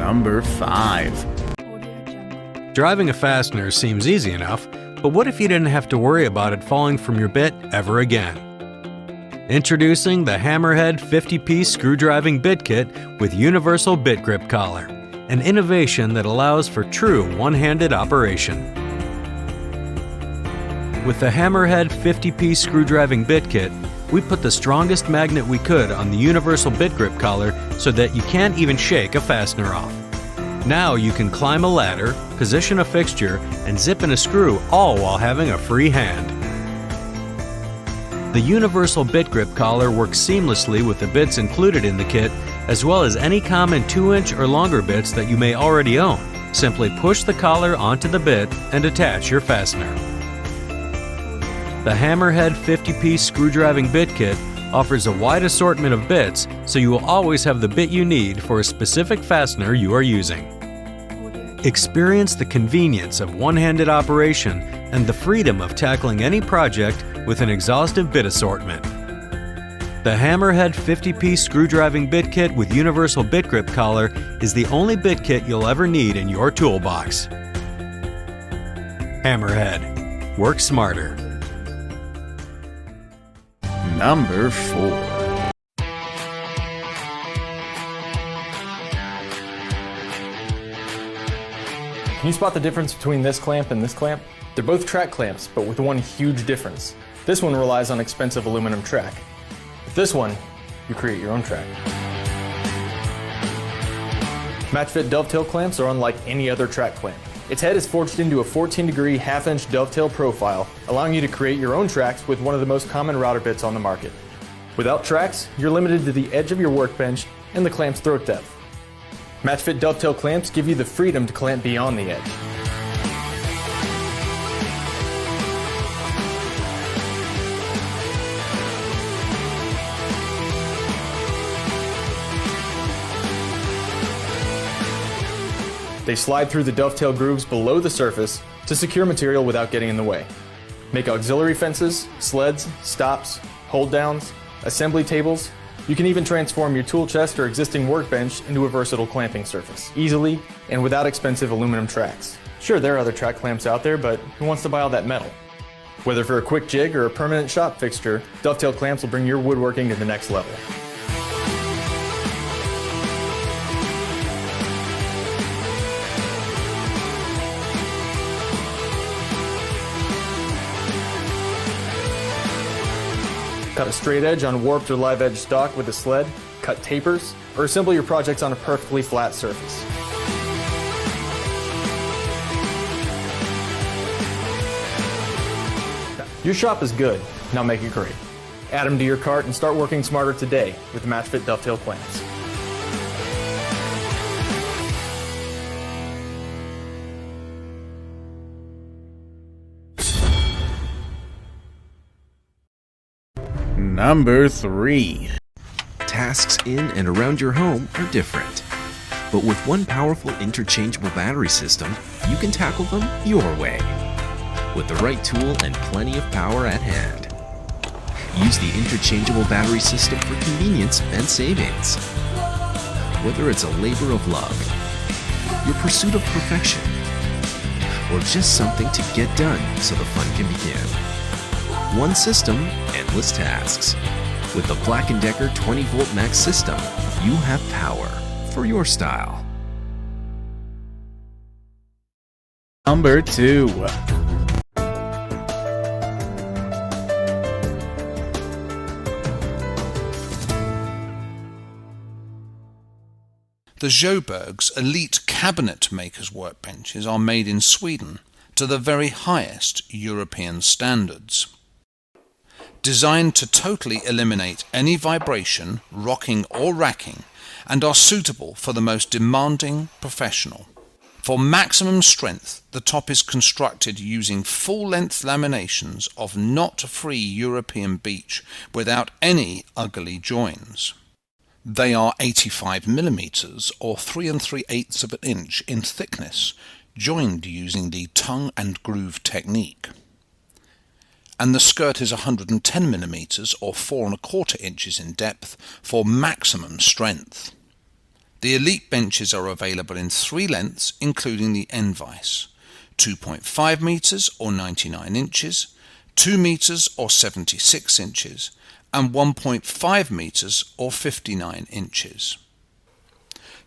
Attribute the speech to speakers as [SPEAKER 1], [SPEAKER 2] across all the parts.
[SPEAKER 1] Number 5.
[SPEAKER 2] Driving a fastener seems easy enough, but what if you didn't have to worry about it falling from your bit ever again? Introducing the Hammerhead 50-piece screw-driving bit kit with universal bit grip collar, an innovation that allows for true one-handed operation. With the Hammerhead 50-piece screw-driving bit kit, we put the strongest magnet we could on the universal bit grip collar so that you can't even shake a fastener off. Now you can climb a ladder, position a fixture, and zip in a screw, all while having a free hand. The universal bit grip collar works seamlessly with the bits included in the kit, as well as any common 2-inch or longer bits that you may already own. Simply push the collar onto the bit and attach your fastener. The Hammerhead 50-piece screw-driving bit kit offers a wide assortment of bits, so you will always have the bit you need for a specific fastener you are using. Experience the convenience of one-handed operation and the freedom of tackling any project with an exhaustive bit assortment. The Hammerhead 50-piece screw-driving bit kit with universal bit grip collar is the only bit kit you'll ever need in your toolbox. Hammerhead. Work smarter.
[SPEAKER 1] Number 4.
[SPEAKER 3] Can you spot the difference between this clamp and this clamp? They're both track clamps, but with one huge difference. This one relies on expensive aluminum track. With this one, you create your own track. Match-fit dovetail clamps are unlike any other track clamp. Its head is forged into a 14-degree half-inch dovetail profile, allowing you to create your own tracks with one of the most common router bits on the market. Without tracks, you're limited to the edge of your workbench and the clamp's throat depth. Match-fit dovetail clamps give you the freedom to clamp beyond the edge. They slide through the dovetail grooves below the surface to secure material without getting in the way. Make auxiliary fences, sleds, stops, hold downs, assembly tables. You can even transform your tool chest or existing workbench into a versatile clamping surface, easily and without expensive aluminum tracks. Sure, there are other track clamps out there, but who wants to buy all that metal? Whether for a quick jig or a permanent shop fixture, dovetail clamps will bring your woodworking to the next level. Cut a straight edge on warped or live edge stock with a sled, cut tapers, or assemble your projects on a perfectly flat surface. Your shop is good, now make it great. Add them to your cart and start working smarter today with the match-fit dovetail clamps.
[SPEAKER 1] Number 3.
[SPEAKER 4] Tasks in and around your home are different. But with one powerful interchangeable battery system, you can tackle them your way. With the right tool and plenty of power at hand. Use the interchangeable battery system for convenience and savings. Whether it's a labor of love, your pursuit of perfection, or just something to get done so the fun can begin. One system, endless tasks. With the Black & Decker 20-volt max system, you have power for your style.
[SPEAKER 1] Number 2.
[SPEAKER 5] The Sjöberg's elite cabinet makers' workbenches are made in Sweden to the very highest European standards. Designed to totally eliminate any vibration, rocking or racking, and are suitable for the most demanding professional. For maximum strength, the top is constructed using full-length laminations of knot-free European beech without any ugly joins. They are 85 mm or 3 3/8 of an inch in thickness, joined using the tongue and groove technique. And the skirt is 110 mm or 4 1/4 inches in depth for maximum strength. The Elite benches are available in 3 lengths, including the end vise: 2.5 meters or 99 inches, 2 meters or 76 inches, and 1.5 meters or 59 inches.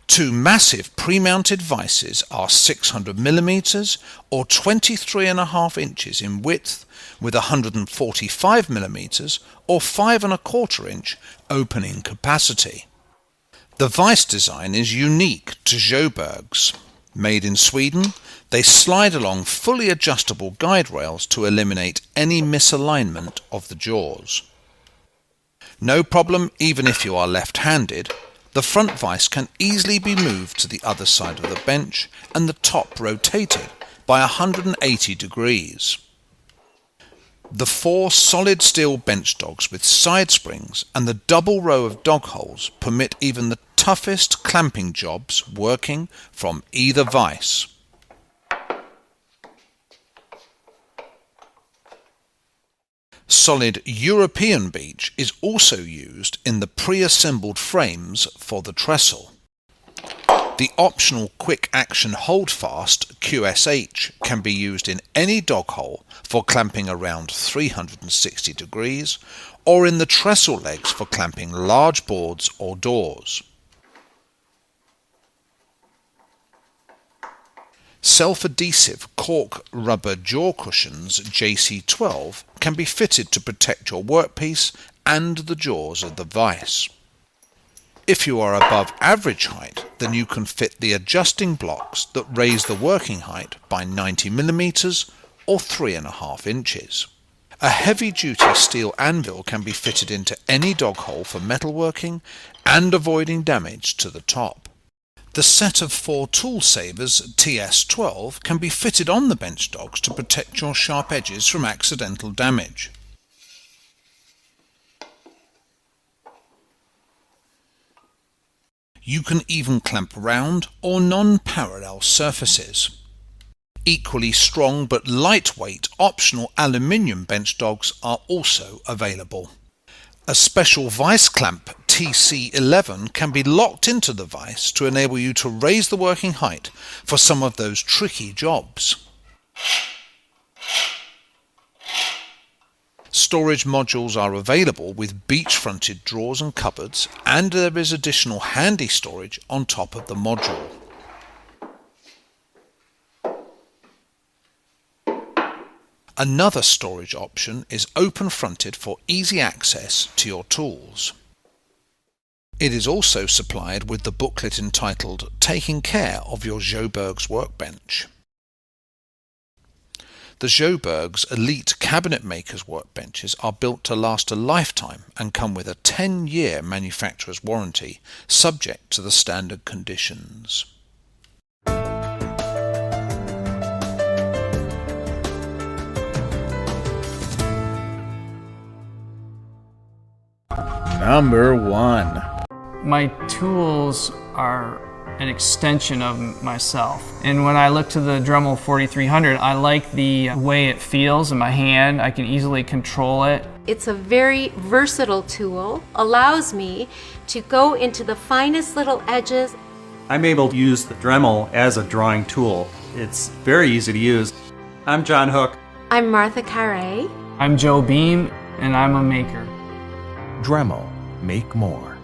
[SPEAKER 5] 2 massive pre-mounted vices are 600 millimeters or 23.5 inches in width, with 145 millimeters or 5.25 inch opening capacity. The vice design is unique to Joburgs. Made in Sweden, they slide along fully adjustable guide rails to eliminate any misalignment of the jaws. No problem even if you are left-handed. The front vise can easily be moved to the other side of the bench and the top rotated by 180 degrees. The 4 solid steel bench dogs with side springs and the double row of dog holes permit even the toughest clamping jobs working from either vise. Solid European beech is also used in the pre-assembled frames for the trestle. The optional quick action holdfast QSH can be used in any dog hole for clamping around 360 degrees or in the trestle legs for clamping large boards or doors. Self-adhesive cork rubber jaw cushions JC12 can be fitted to protect your workpiece and the jaws of the vise. If you are above average height, then you can fit the adjusting blocks that raise the working height by 90 millimeters or 3.5 inches. A heavy-duty steel anvil can be fitted into any dog hole for metalworking and avoiding damage to the top. The set of 4 tool savers TS12 can be fitted on the bench dogs to protect your sharp edges from accidental damage. You can even clamp round or non-parallel surfaces. Equally strong but lightweight optional aluminium bench dogs are also available. A special vice clamp TC11 can be locked into the vise to enable you to raise the working height for some of those tricky jobs. Storage modules are available with beech-fronted drawers and cupboards, and there is additional handy storage on top of the module. Another storage option is open-fronted for easy access to your tools. It is also supplied with the booklet entitled Taking Care of Your Joburgs Workbench. The Joburgs Elite Cabinet Makers workbenches are built to last a lifetime and come with a 10-year manufacturer's warranty, subject to the standard conditions.
[SPEAKER 1] Number 1.
[SPEAKER 6] My tools are an extension of myself. And when I look to the Dremel 4300, I like the way it feels in my hand. I can easily control it.
[SPEAKER 7] It's a very versatile tool, allows me to go into the finest little edges.
[SPEAKER 8] I'm able to use the Dremel as a drawing tool. It's very easy to use. I'm John Hook.
[SPEAKER 7] I'm Martha Carre.
[SPEAKER 6] I'm Joe Beam, and I'm a maker.
[SPEAKER 9] Dremel. Make more.